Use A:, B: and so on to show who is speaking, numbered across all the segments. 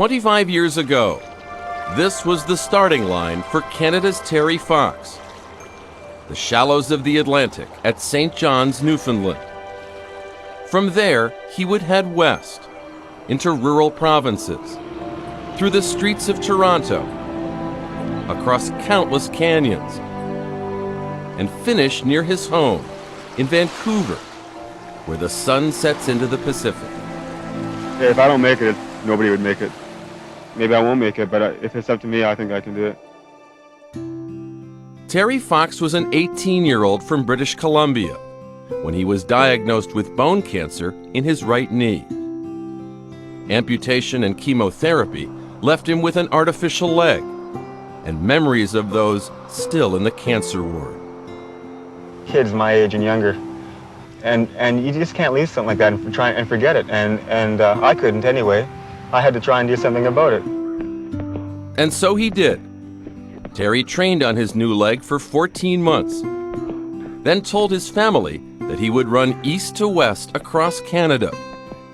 A: 25 years ago, this was the starting line for Canada's Terry Fox. The shallows of the Atlantic at St. John's, Newfoundland. From there, he would head west, into rural provinces, through the streets of Toronto, across countless canyons, and finish near his home in Vancouver, where the sun sets into the Pacific.
B: If I don't make it, nobody would make it. Maybe I won't make it, but if it's up to me, I think I can do it.
A: Terry Fox was an 18-year-old from British Columbia when he was diagnosed with bone cancer in his right knee. Amputation and chemotherapy left him with an artificial leg and memories of those still in the cancer ward.
B: Kids my age and younger, and you just can't leave something like that and try and forget it, and I couldn't anyway. I had to try and do something about it.
A: And so he did. Terry trained on his new leg for 14 months, then told his family that he would run east to west across Canada,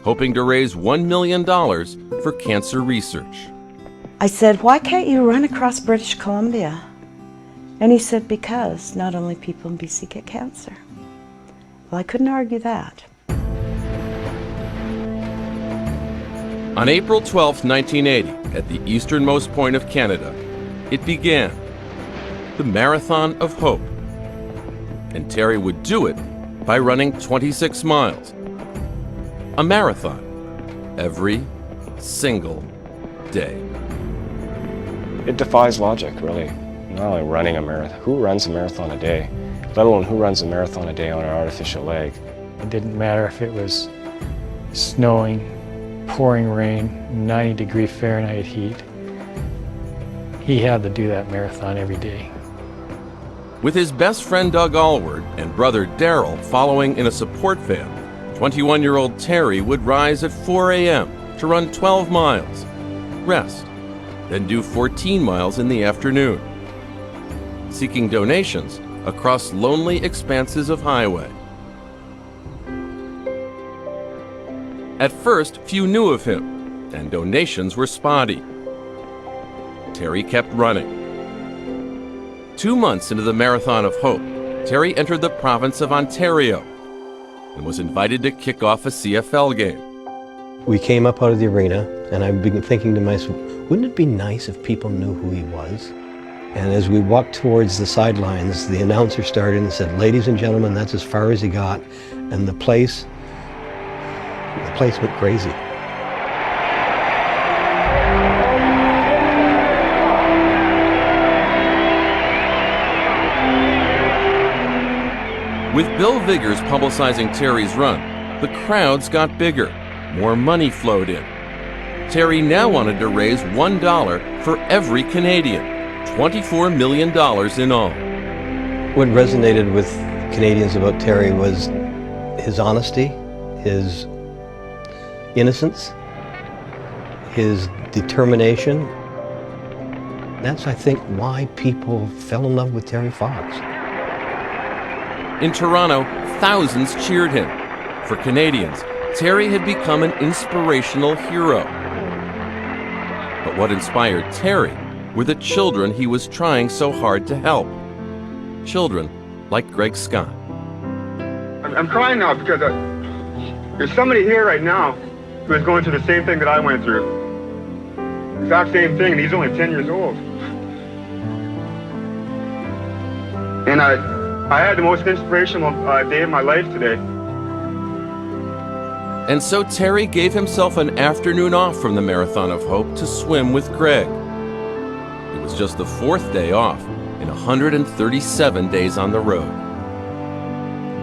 A: hoping to raise $1 million for cancer research.
C: I said, "Why can't you run across British Columbia?" And he said, "Because not only people in BC get cancer." Well, I couldn't argue that.
A: On April 12, 1980, at the easternmost point of Canada, it began, the Marathon of Hope. And Terry would do it by running 26 miles. A marathon, every single day.
D: It defies logic, really. Not only running a marathon, who runs a marathon a day, let alone who runs a marathon a day on an artificial leg?
E: It didn't matter if it was snowing, pouring rain, 90-degree Fahrenheit heat. He had to do that marathon every day.
A: With his best friend Doug Allward and brother Daryl following in a support van, 21-year-old Terry would rise at 4 a.m. to run 12 miles, rest, then do 14 miles in the afternoon, seeking donations across lonely expanses of highway. At first, few knew of him, and donations were spotty. Terry kept running. 2 months into the Marathon of Hope, Terry entered the province of Ontario and was invited to kick off a CFL game.
F: We came up out of the arena, and I've been thinking to myself, wouldn't it be nice if people knew who he was? And as we walked towards the sidelines, the announcer started and said, "Ladies and gentlemen, that's as far as he got." And the place went crazy.
A: With Bill Viggers publicizing Terry's run, the crowds got bigger. More money flowed in. Terry now wanted to raise $1 for every Canadian, $24 million in all.
F: What resonated with Canadians about Terry was his honesty, his innocence, his determination. That's, I think, why people fell in love with Terry Fox.
A: In Toronto, thousands cheered him. For Canadians, Terry had become an inspirational hero. But what inspired Terry were the children he was trying so hard to help. Children like Greg Scott.
B: I'm crying now because there's somebody here right now who is going through the same thing that I went through. Exact same thing, and he's only 10 years old. And I had the most inspirational day of my life today.
A: And so Terry gave himself an afternoon off from the Marathon of Hope to swim with Greg. It was just the 4th day off in 137 days on the road.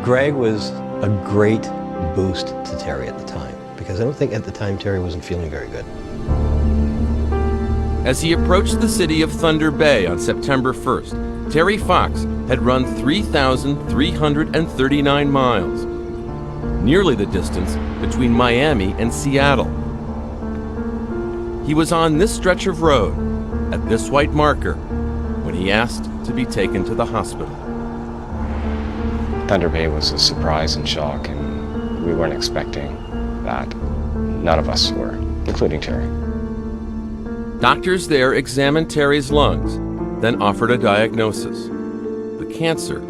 F: Greg was a great boost to Terry at the time, because I don't think at the time Terry wasn't feeling very good.
A: As he approached the city of Thunder Bay on September 1st, Terry Fox had run 3,339 miles, nearly the distance between Miami and Seattle. He was on this stretch of road, at this white marker, when he asked to be taken to the hospital.
D: Thunder Bay was a surprise and shock, and we weren't expecting that. None of us were, including Terry.
A: Doctors there examined Terry's lungs, then offered a diagnosis. The cancer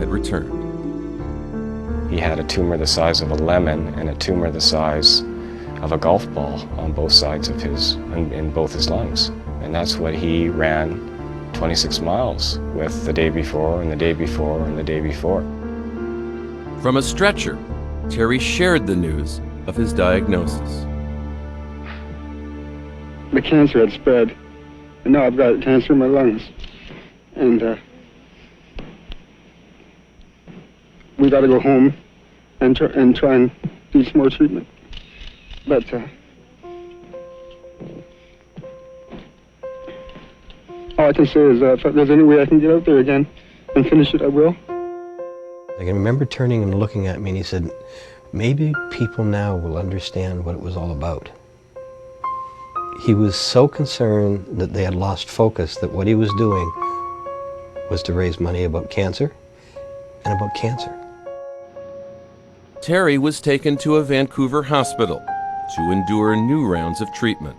A: had returned.
D: He had a tumor the size of a lemon and a tumor the size of a golf ball on both sides of in both his lungs. And that's what he ran 26 miles with the day before and the day before and the day before.
A: From a stretcher, Terry shared the news of his diagnosis.
B: The cancer had spread, and now I've got cancer in my lungs. And we got to go home and try and do some more treatment. But all I can say is if there's any way I can get out there again and finish it, I will.
F: I can remember turning and looking at me, and he said, maybe people now will understand what it was all about. He was so concerned that they had lost focus that what he was doing was to raise money about cancer and about cancer.
A: Terry was taken to a Vancouver hospital to endure new rounds of treatment.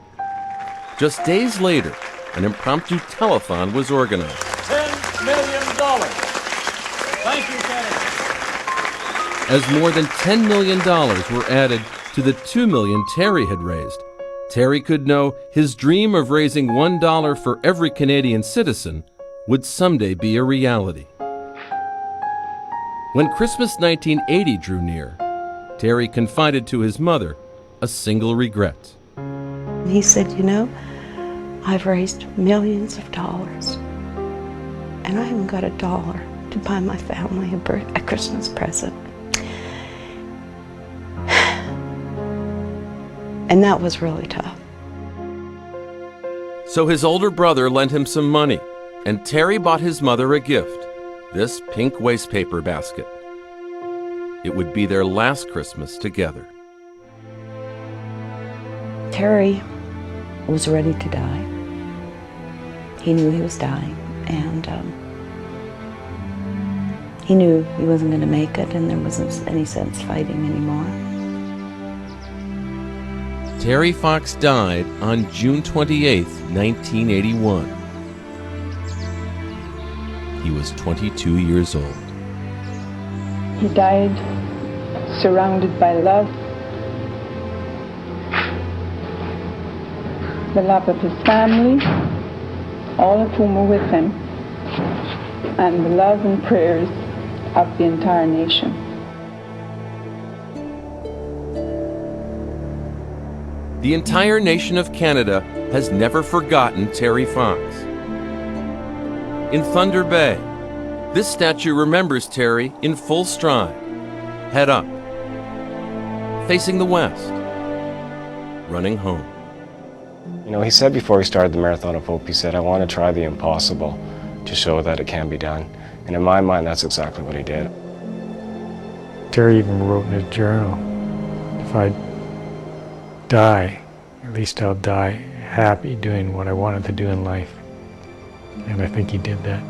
A: Just days later, an impromptu telethon was organized.
G: $10 million. Thank you, Kenny.
A: As more than $10 million were added to the $2 million Terry had raised, Terry could know his dream of raising $1 for every Canadian citizen would someday be a reality. When Christmas 1980 drew near, Terry confided to his mother a single regret.
C: He said, you know, I've raised millions of dollars, and I haven't got $1 to buy my family a Christmas present. And that was really tough.
A: So his older brother lent him some money, and Terry bought his mother a gift, this pink wastepaper basket. It would be their last Christmas together.
C: Terry was ready to die. He knew he was dying, and he knew he wasn't going to make it, and there wasn't any sense fighting anymore.
A: Terry Fox died on June 28, 1981. He was 22 years old.
H: He died surrounded by love, the love of his family, all of whom were with him, and the love and prayers of the entire nation.
A: The entire nation of Canada has never forgotten Terry Fox. In Thunder Bay, this statue remembers Terry in full stride, head up, facing the west, running home.
D: You know, he said before he started the Marathon of Hope, he said, I want to try the impossible to show that it can be done. And in my mind, that's exactly what he did.
E: Terry even wrote in his journal, if I die, at least I'll die happy doing what I wanted to do in life. And I think he did that.